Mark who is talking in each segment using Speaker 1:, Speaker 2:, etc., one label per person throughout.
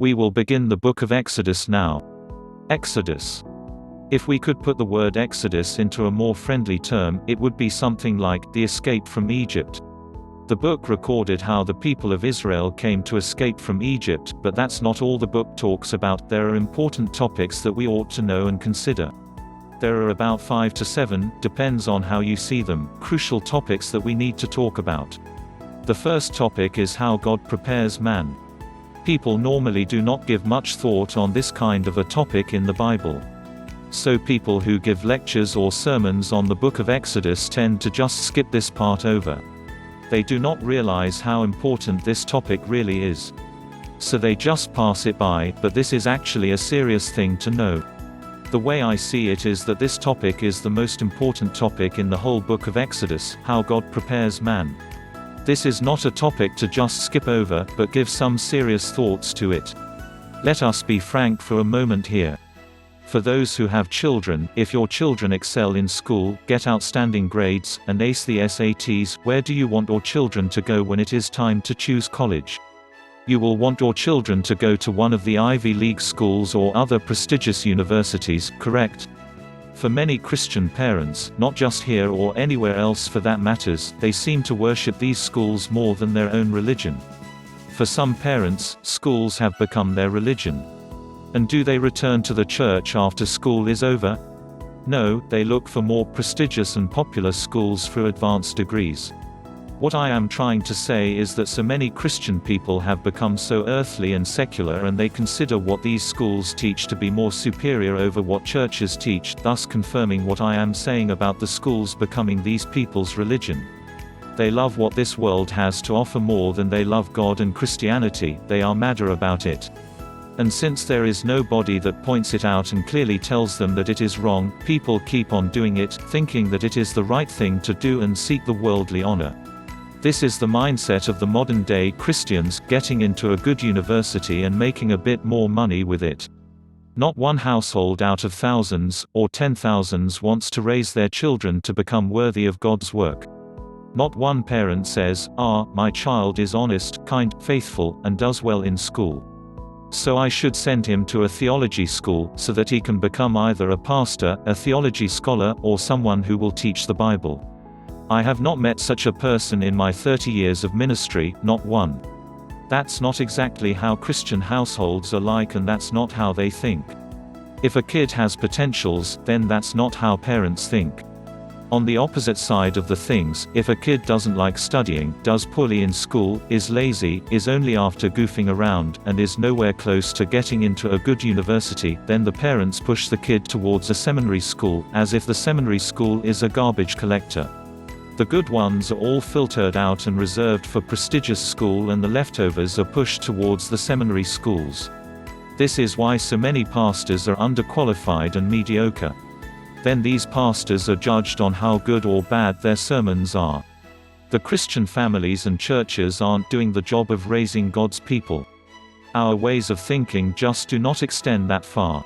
Speaker 1: We will begin the book of Exodus now. Exodus. If we could put the word Exodus into a more friendly term, it would be something like the escape from Egypt. The book recorded how the people of Israel came to escape from Egypt, but that's not all the book talks about. There are important topics that we ought to know and consider. There are about 5 to 7, depends on how you see them, crucial topics that we need to talk about. The first topic is how God prepares man. People normally do not give much thought on this kind of a topic in the Bible. So people who give lectures or sermons on the book of Exodus tend to just skip this part over. They do not realize how important this topic really is. So they just pass it by, but this is actually a serious thing to know. The way I see it is that this topic is the most important topic in the whole book of Exodus, how God prepares man. This is not a topic to just skip over, but give some serious thoughts to it. Let us be frank for a moment here. For those who have children, if your children excel in school, get outstanding grades, and ace the SATs, where do you want your children to go when it is time to choose college? You will want your children to go to one of the Ivy League schools or other prestigious universities, correct? For many Christian parents, not just here or anywhere else for that matters, they seem to worship these schools more than their own religion. For some parents, schools have become their religion. And do they return to the church after school is over? No, they look for more prestigious and popular schools for advanced degrees. What I am trying to say is that so many Christian people have become so earthly and secular, and they consider what these schools teach to be more superior over what churches teach, thus confirming what I am saying about the schools becoming these people's religion. They love what this world has to offer more than they love God and Christianity. They are madder about it. And since there is nobody that points it out and clearly tells them that it is wrong, people keep on doing it, thinking that it is the right thing to do and seek the worldly honor. This is the mindset of the modern-day Christians, getting into a good university and making a bit more money with it. Not one household out of thousands, or 10,000s wants to raise their children to become worthy of God's work. Not one parent says, my child is honest, kind, faithful, and does well in school. So I should send him to a theology school, so that he can become either a pastor, a theology scholar, or someone who will teach the Bible. I have not met such a person in my 30 years of ministry, not one. That's not exactly how Christian households are like, and that's not how they think. If a kid has potentials, then that's not how parents think. On the opposite side of the things, if a kid doesn't like studying, does poorly in school, is lazy, is only after goofing around, and is nowhere close to getting into a good university, then the parents push the kid towards a seminary school, as if the seminary school is a garbage collector. The good ones are all filtered out and reserved for prestigious school, and the leftovers are pushed towards the seminary schools. This is why so many pastors are underqualified and mediocre. Then these pastors are judged on how good or bad their sermons are. The Christian families and churches aren't doing the job of raising God's people. Our ways of thinking just do not extend that far.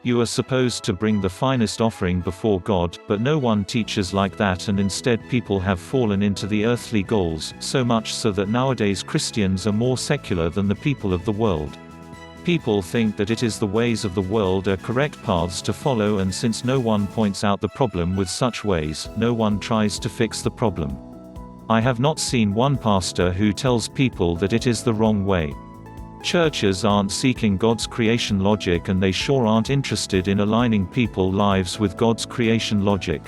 Speaker 1: You are supposed to bring the finest offering before God, but no one teaches like that, and instead people have fallen into the earthly goals, so much so that nowadays Christians are more secular than the people of the world. People think that it is the ways of the world are correct paths to follow, and since no one points out the problem with such ways, no one tries to fix the problem. I have not seen one pastor who tells people that it is the wrong way. Churches aren't seeking God's creation logic, and they sure aren't interested in aligning people's lives with God's creation logic.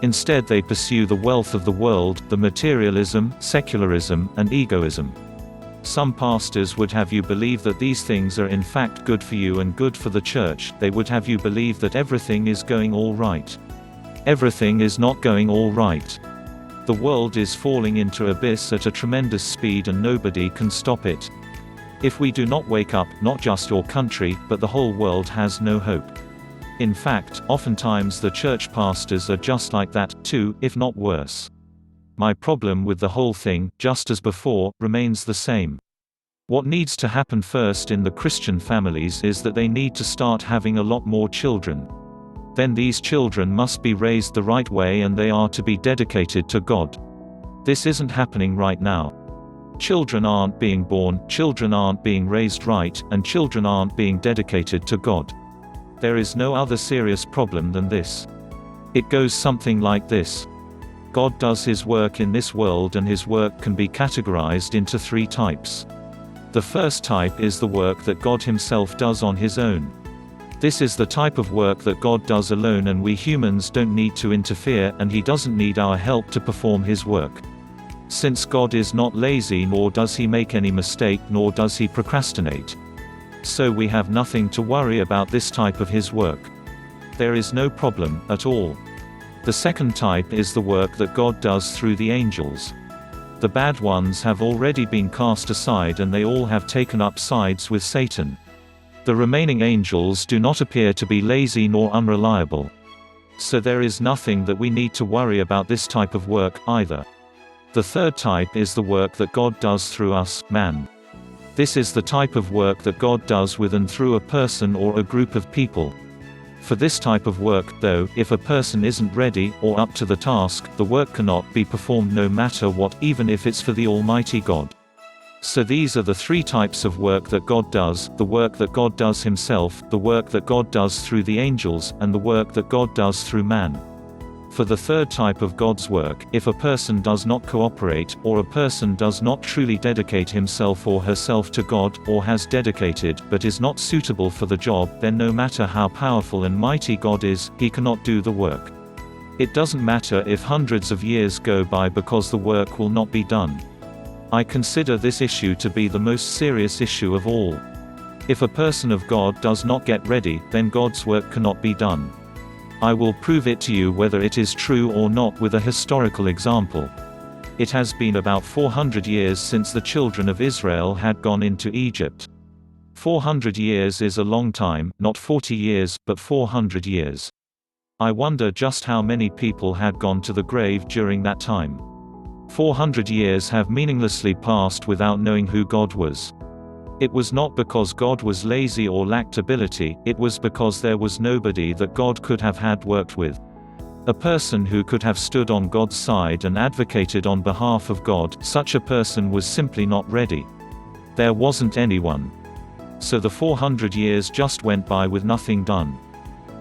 Speaker 1: Instead they pursue the wealth of the world, the materialism, secularism, and egoism. Some pastors would have you believe that these things are in fact good for you and good for the church. They would have you believe that everything is going all right. Everything is not going all right. The world is falling into abyss at a tremendous speed, and nobody can stop it. If we do not wake up, not just your country, but the whole world has no hope. In fact, oftentimes the church pastors are just like that, too, if not worse. My problem with the whole thing, just as before, remains the same. What needs to happen first in the Christian families is that they need to start having a lot more children. Then these children must be raised the right way, and they are to be dedicated to God. This isn't happening right now. Children aren't being born, children aren't being raised right, and children aren't being dedicated to God. There is no other serious problem than this. It goes something like this. God does His work in this world, and His work can be categorized into three types. The first type is the work that God Himself does on His own. This is the type of work that God does alone, and we humans don't need to interfere, and He doesn't need our help to perform His work. Since God is not lazy, nor does He make any mistake, nor does He procrastinate. So we have nothing to worry about this type of His work. There is no problem at all. The second type is the work that God does through the angels. The bad ones have already been cast aside, and they all have taken up sides with Satan. The remaining angels do not appear to be lazy nor unreliable. So there is nothing that we need to worry about this type of work, either. The third type is the work that God does through us, man. This is the type of work that God does with and through a person or a group of people. For this type of work, though, if a person isn't ready, or up to the task, the work cannot be performed no matter what, even if it's for the Almighty God. So these are the three types of work that God does: the work that God does Himself, the work that God does through the angels, and the work that God does through man. For the third type of God's work, if a person does not cooperate, or a person does not truly dedicate himself or herself to God, or has dedicated but is not suitable for the job, then no matter how powerful and mighty God is, He cannot do the work. It doesn't matter if hundreds of years go by, because the work will not be done. I consider this issue to be the most serious issue of all. If a person of God does not get ready, then God's work cannot be done. I will prove it to you whether it is true or not with a historical example. It has been about 400 years since the children of Israel had gone into Egypt. 400 years is a long time, not 40 years, but 400 years. I wonder just how many people had gone to the grave during that time. 400 years have meaninglessly passed without knowing who God was. It was not because God was lazy or lacked ability, it was because there was nobody that God could have had worked with. A person who could have stood on God's side and advocated on behalf of God, such a person was simply not ready. There wasn't anyone. So the 400 years just went by with nothing done.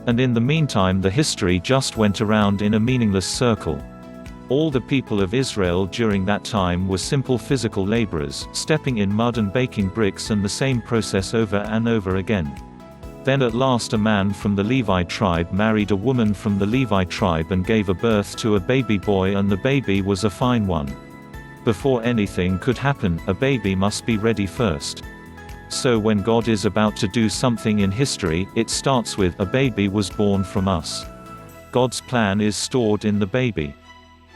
Speaker 1: And in the meantime the history just went around in a meaningless circle. All the people of Israel during that time were simple physical laborers, stepping in mud and baking bricks, and the same process over and over again. Then at last a man from the Levi tribe married a woman from the Levi tribe and gave a birth to a baby boy, and the baby was a fine one. Before anything could happen, a baby must be ready first. So when God is about to do something in history, it starts with, a baby was born from us. God's plan is stored in the baby.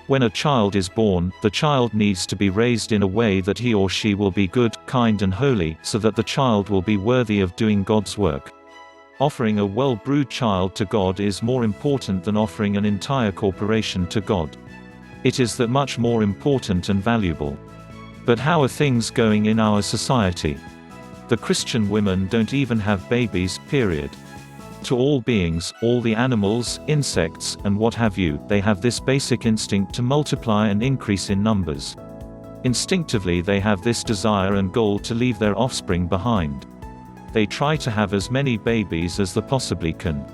Speaker 1: When a child is born, the child needs to be raised in a way that he or she will be good, kind and holy, so that the child will be worthy of doing God's work. Offering a well-brewed child to God is more important than offering an entire corporation to God. It is that much more important and valuable. But how are things going in our society? The Christian women don't even have babies, period. To all beings, all the animals, insects, and what have you, they have this basic instinct to multiply and increase in numbers. Instinctively they have this desire and goal to leave their offspring behind. They try to have as many babies as they possibly can.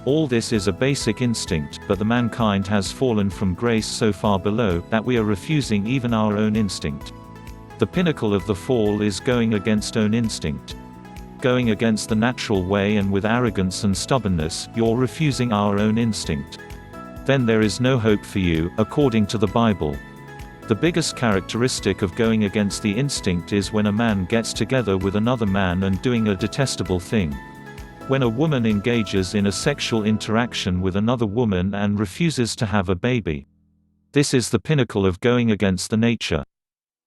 Speaker 1: All this is a basic instinct, but the mankind has fallen from grace so far below, that we are refusing even our own instinct. The pinnacle of the fall is going against own instinct. Going against the natural way, and with arrogance and stubbornness, you're refusing our own instinct. Then there is no hope for you, according to the Bible. The biggest characteristic of going against the instinct is when a man gets together with another man and doing a detestable thing. When a woman engages in a sexual interaction with another woman and refuses to have a baby. This is the pinnacle of going against the nature.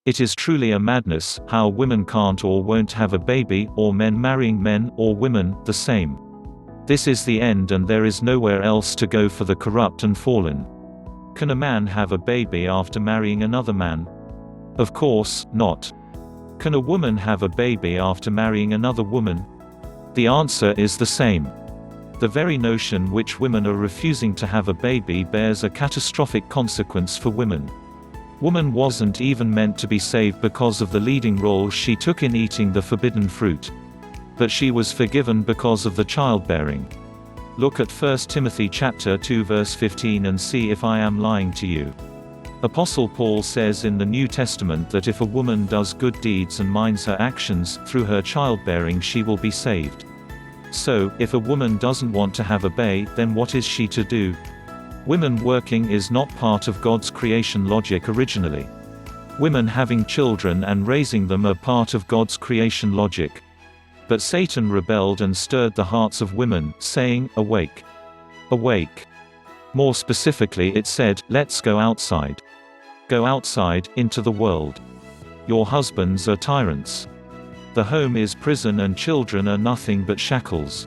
Speaker 1: It is truly a madness, how women can't or won't have a baby, or men marrying men, or women, the same. This is the end, and there is nowhere else to go for the corrupt and fallen. Can a man have a baby after marrying another man? Of course, not. Can a woman have a baby after marrying another woman? The answer is the same. The very notion which women are refusing to have a baby bears a catastrophic consequence for women. Woman wasn't even meant to be saved because of the leading role she took in eating the forbidden fruit. But she was forgiven because of the childbearing. Look at 1 Timothy chapter 2 verse 15 and see if I am lying to you. Apostle Paul says in the New Testament that if a woman does good deeds and minds her actions, through her childbearing she will be saved. So, if a woman doesn't want to have a baby, then what is she to do? Women working is not part of God's creation logic originally. Women having children and raising them are part of God's creation logic. But Satan rebelled and stirred the hearts of women, saying, "Awake! Awake!" More specifically it said, "Let's go outside. Go outside, into the world. Your husbands are tyrants. The home is prison and children are nothing but shackles.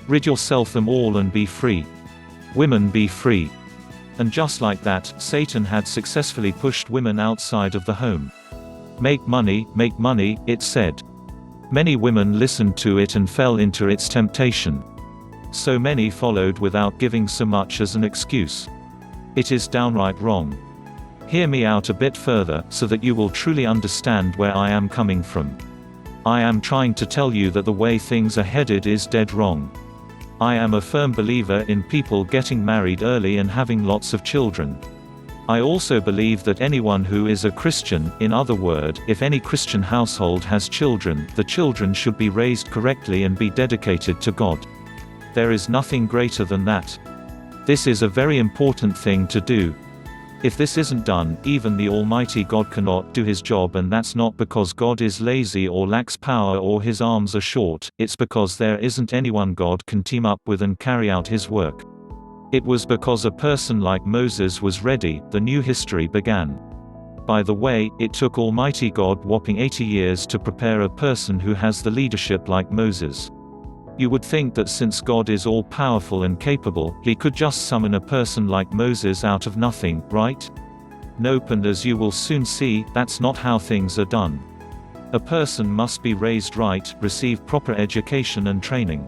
Speaker 1: Rid yourself them all and be free. Women be free." And just like that, Satan had successfully pushed women outside of the home. Make money, it said. Many women listened to it and fell into its temptation. So many followed without giving so much as an excuse. It is downright wrong. Hear me out a bit further, so that you will truly understand where I am coming from. I am trying to tell you that the way things are headed is dead wrong. I am a firm believer in people getting married early and having lots of children. I also believe that anyone who is a Christian, in other words, if any Christian household has children, the children should be raised correctly and be dedicated to God. There is nothing greater than that. This is a very important thing to do. If this isn't done, even the Almighty God cannot do His job, and that's not because God is lazy or lacks power or His arms are short, it's because there isn't anyone God can team up with and carry out His work. It was because a person like Moses was ready, the new history began. By the way, it took Almighty God whopping 80 years to prepare a person who has the leadership like Moses. You would think that since God is all-powerful and capable, He could just summon a person like Moses out of nothing, right? Nope, and as you will soon see, that's not how things are done. A person must be raised right, receive proper education and training.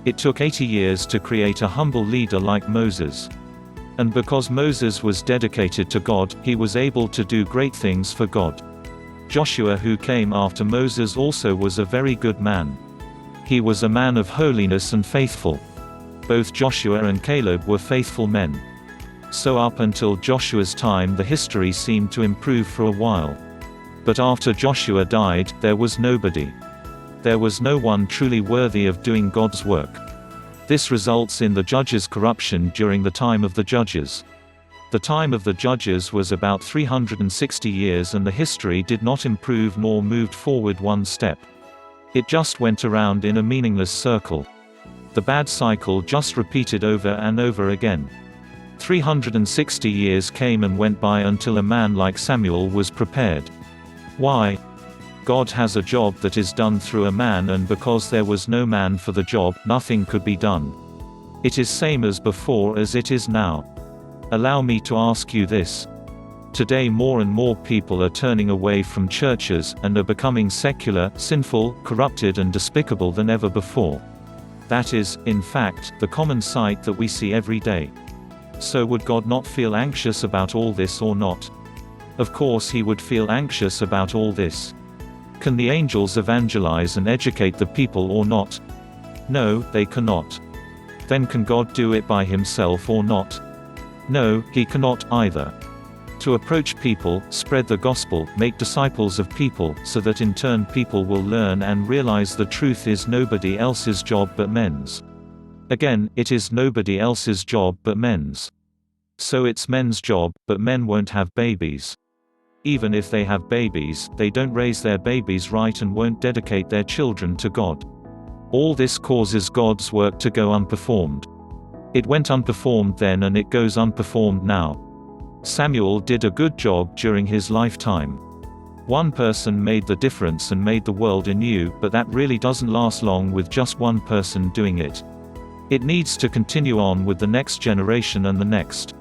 Speaker 1: It took 80 years to create a humble leader like Moses. And because Moses was dedicated to God, he was able to do great things for God. Joshua, who came after Moses, also was a very good man. He was a man of holiness and faithful. Both Joshua and Caleb were faithful men. So up until Joshua's time the history seemed to improve for a while. But after Joshua died, there was nobody. There was no one truly worthy of doing God's work. This results in the judges' corruption during the time of the judges. The time of the judges was about 360 years, and the history did not improve nor moved forward one step. It just went around in a meaningless circle. The bad cycle just repeated over and over again. 360 years came and went by until a man like Samuel was prepared. Why? God has a job that is done through a man, and because there was no man for the job, nothing could be done. It is same as before as it is now. Allow me to ask you this. Today more and more people are turning away from churches, and are becoming secular, sinful, corrupted and despicable than ever before. That is, in fact, the common sight that we see every day. So would God not feel anxious about all this or not? Of course He would feel anxious about all this. Can the angels evangelize and educate the people or not? No, they cannot. Then can God do it by Himself or not? No, He cannot either. To approach people, spread the gospel, make disciples of people, so that in turn people will learn and realize the truth is nobody else's job but men's. Again, it is nobody else's job but men's. So it's men's job, but men won't have babies. Even if they have babies, they don't raise their babies right and won't dedicate their children to God. All this causes God's work to go unperformed. It went unperformed then and it goes unperformed now. Samuel did a good job during his lifetime. One person made the difference and made the world anew, but that really doesn't last long with just one person doing it. It needs to continue on with the next generation and the next.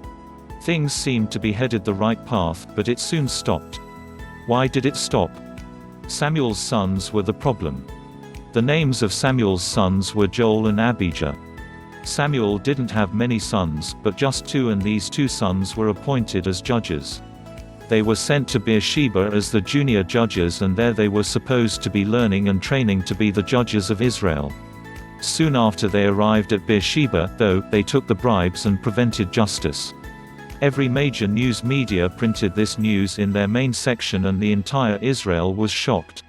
Speaker 1: Things seemed to be headed the right path, but it soon stopped. Why did it stop? Samuel's sons were the problem. The names of Samuel's sons were Joel and Abijah. Samuel didn't have many sons, but just two, and these two sons were appointed as judges. They were sent to Beersheba as the junior judges, and there they were supposed to be learning and training to be the judges of Israel. Soon after they arrived at Beersheba, though, they took the bribes and prevented justice. Every major news media printed this news in their main section, and the entire Israel was shocked.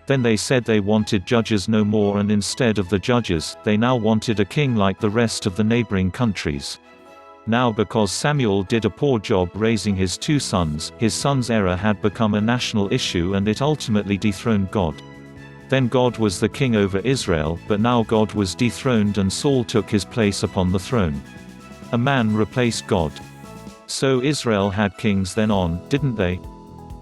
Speaker 1: Then they said they wanted judges no more, and instead of the judges, they now wanted a king like the rest of the neighboring countries. Now, because Samuel did a poor job raising his 2 sons, his son's error had become a national issue, and it ultimately dethroned God. Then God was the king over Israel, but now God was dethroned and Saul took his place upon the throne. A man replaced God. So Israel had kings then on, didn't they?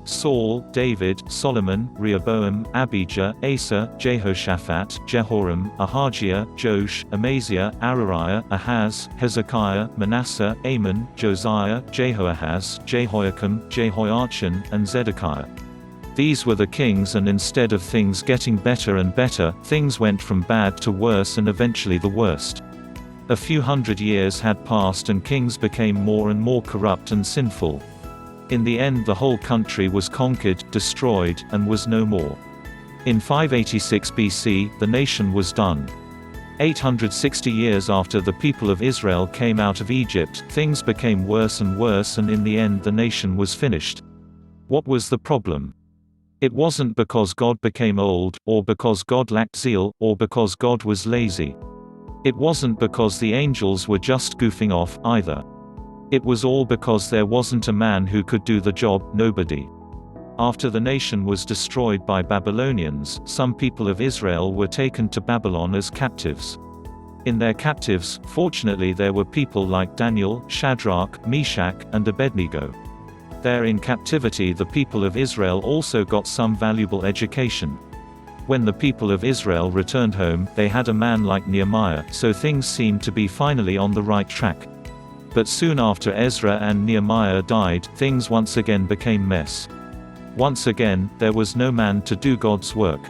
Speaker 1: Saul, David, Solomon, Rehoboam, Abijah, Asa, Jehoshaphat, Jehoram, Ahaziah, Joash, Amaziah, Arariah, Ahaz, Hezekiah, Manasseh, Amon, Josiah, Jehoahaz, Jehoiakim, Jehoiachin, and Zedekiah. These were the kings, and instead of things getting better and better, things went from bad to worse and eventually the worst. A few hundred years had passed and kings became more and more corrupt and sinful. In the end, the whole country was conquered, destroyed, and was no more. In 586 BC, the nation was done. 860 years after the people of Israel came out of Egypt, things became worse and worse, and in the end the nation was finished. What was the problem? It wasn't because God became old, or because God lacked zeal, or because God was lazy. It wasn't because the angels were just goofing off, either. It was all because there wasn't a man who could do the job, nobody. After the nation was destroyed by Babylonians, some people of Israel were taken to Babylon as captives. In their captives, fortunately there were people like Daniel, Shadrach, Meshach, and Abednego. There in captivity the people of Israel also got some valuable education. When the people of Israel returned home, they had a man like Nehemiah, so things seemed to be finally on the right track. But soon after Ezra and Nehemiah died, things once again became mess. Once again, there was no man to do God's work.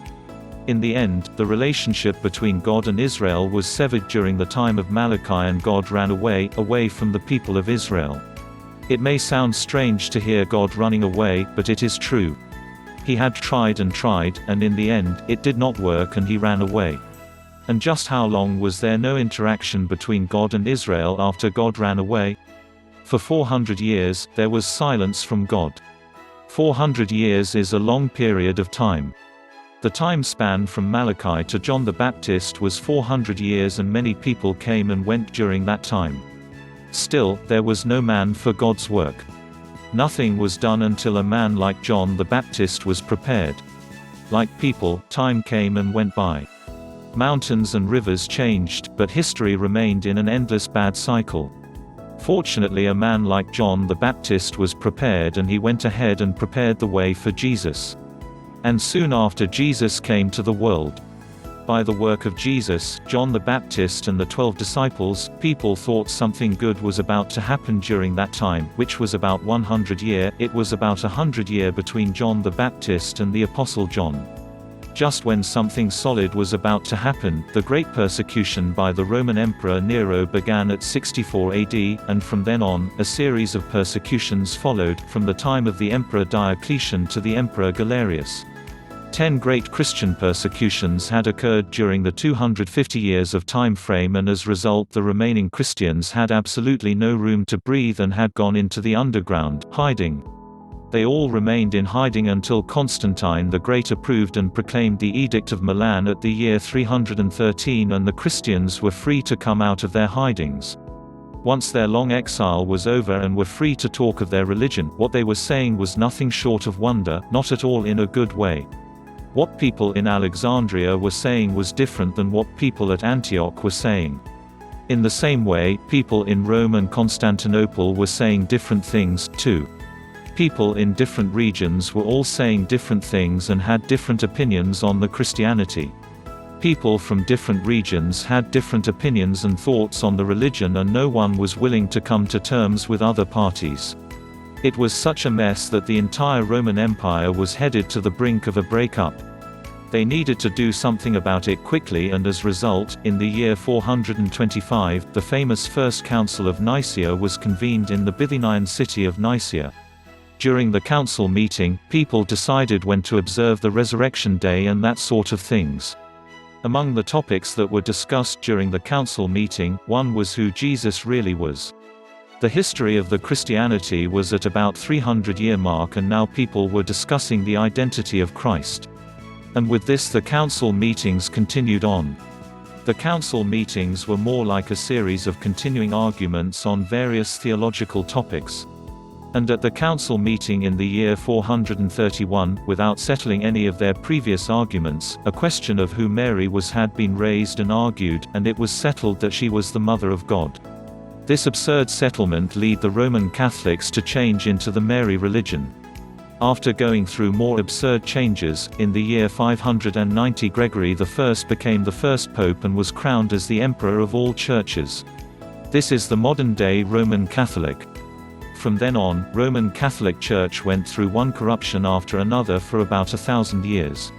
Speaker 1: In the end, the relationship between God and Israel was severed during the time of Malachi, and God ran away from the people of Israel. It may sound strange to hear God running away, but it is true. He had tried, and in the end, it did not work and he ran away. And just how long was there no interaction between God and Israel after God ran away? For 400 years, there was silence from God. 400 years is a long period of time. The time span from Malachi to John the Baptist was 400 years, and many people came and went during that time. Still, there was no man for God's work. Nothing was done until a man like John the Baptist was prepared. Like people, time came and went by. Mountains and rivers changed, but history remained in an endless bad cycle. Fortunately, a man like John the Baptist was prepared, and he went ahead and prepared the way for Jesus. And soon after Jesus came to the world. By the work of Jesus, John the Baptist and the 12 disciples, people thought something good was about to happen during that time, which was about 100 years. It was about 100 years between John the Baptist and the Apostle John. Just when something solid was about to happen, the great persecution by the Roman Emperor Nero began at 64 AD, and from then on, a series of persecutions followed, from the time of the Emperor Diocletian to the Emperor Galerius. 10 great Christian persecutions had occurred during the 250 years of time frame, and as a result the remaining Christians had absolutely no room to breathe and had gone into the underground, hiding. They all remained in hiding until Constantine the Great approved and proclaimed the Edict of Milan at the year 313, and the Christians were free to come out of their hidings. Once their long exile was over and were free to talk of their religion, what they were saying was nothing short of wonder, not at all in a good way. What people in Alexandria were saying was different than what people at Antioch were saying. In the same way, people in Rome and Constantinople were saying different things, too. People in different regions were all saying different things and had different opinions on the Christianity. People from different regions had different opinions and thoughts on the religion, and no one was willing to come to terms with other parties. It was such a mess that the entire Roman Empire was headed to the brink of a breakup. They needed to do something about it quickly, and as a result, in the year 425, the famous First Council of Nicaea was convened in the Bithynian city of Nicaea. During the council meeting, people decided when to observe the resurrection day and that sort of things. Among the topics that were discussed during the council meeting, one was who Jesus really was. The history of the Christianity was at about 300-year mark, and now people were discussing the identity of Christ. And with this the council meetings continued on. The council meetings were more like a series of continuing arguments on various theological topics. And at the council meeting in the year 431, without settling any of their previous arguments, a question of who Mary was had been raised and argued, and it was settled that she was the Mother of God. This absurd settlement led the Roman Catholics to change into the Mary religion. After going through more absurd changes, in the year 590 Gregory I became the first pope and was crowned as the emperor of all churches. This is the modern-day Roman Catholic. From then on, Roman Catholic Church went through one corruption after another for about 1,000 years.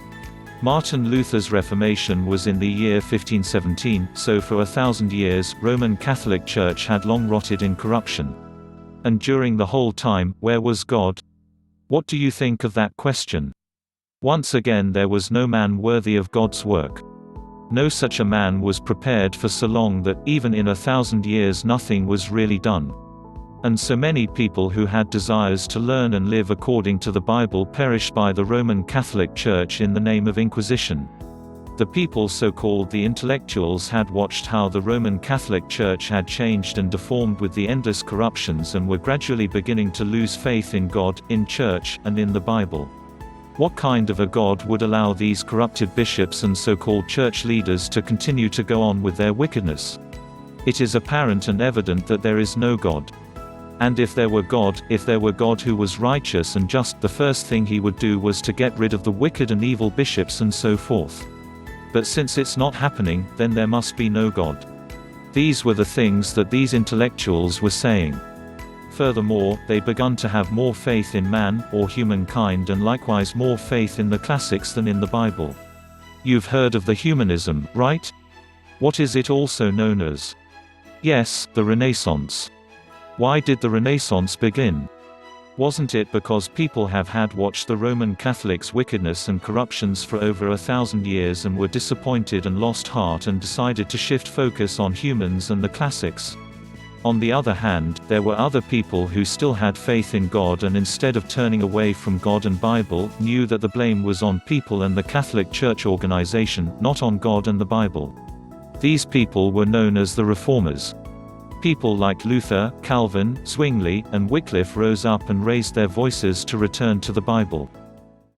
Speaker 1: Martin Luther's Reformation was in the year 1517, so for 1,000 years, Roman Catholic Church had long rotted in corruption. And during the whole time, where was God? What do you think of that question? Once again, there was no man worthy of God's work. No such a man was prepared for so long that, even in 1,000 years, nothing was really done. And so many people who had desires to learn and live according to the Bible perished by the Roman Catholic Church in the name of Inquisition. The people so-called the intellectuals had watched how the Roman Catholic Church had changed and deformed with the endless corruptions, and were gradually beginning to lose faith in God, in church, and in the Bible. What kind of a God would allow these corrupted bishops and so-called church leaders to continue to go on with their wickedness? It is apparent and evident that there is no God. And if there were God who was righteous and just, the first thing he would do was to get rid of the wicked and evil bishops and so forth. But since it's not happening, then there must be no God. These were the things that these intellectuals were saying. Furthermore, they begun to have more faith in man, or humankind, and likewise more faith in the classics than in the Bible. You've heard of the humanism, right? What is it also known as? Yes, the Renaissance. Why did the Renaissance begin? Wasn't it because people have had watched the Roman Catholics' wickedness and corruptions for over 1,000 years and were disappointed and lost heart and decided to shift focus on humans and the classics? On the other hand, there were other people who still had faith in God, and instead of turning away from God and Bible, knew that the blame was on people and the Catholic Church organization, not on God and the Bible. These people were known as the Reformers. People like Luther, Calvin, Zwingli, and Wycliffe rose up and raised their voices to return to the Bible.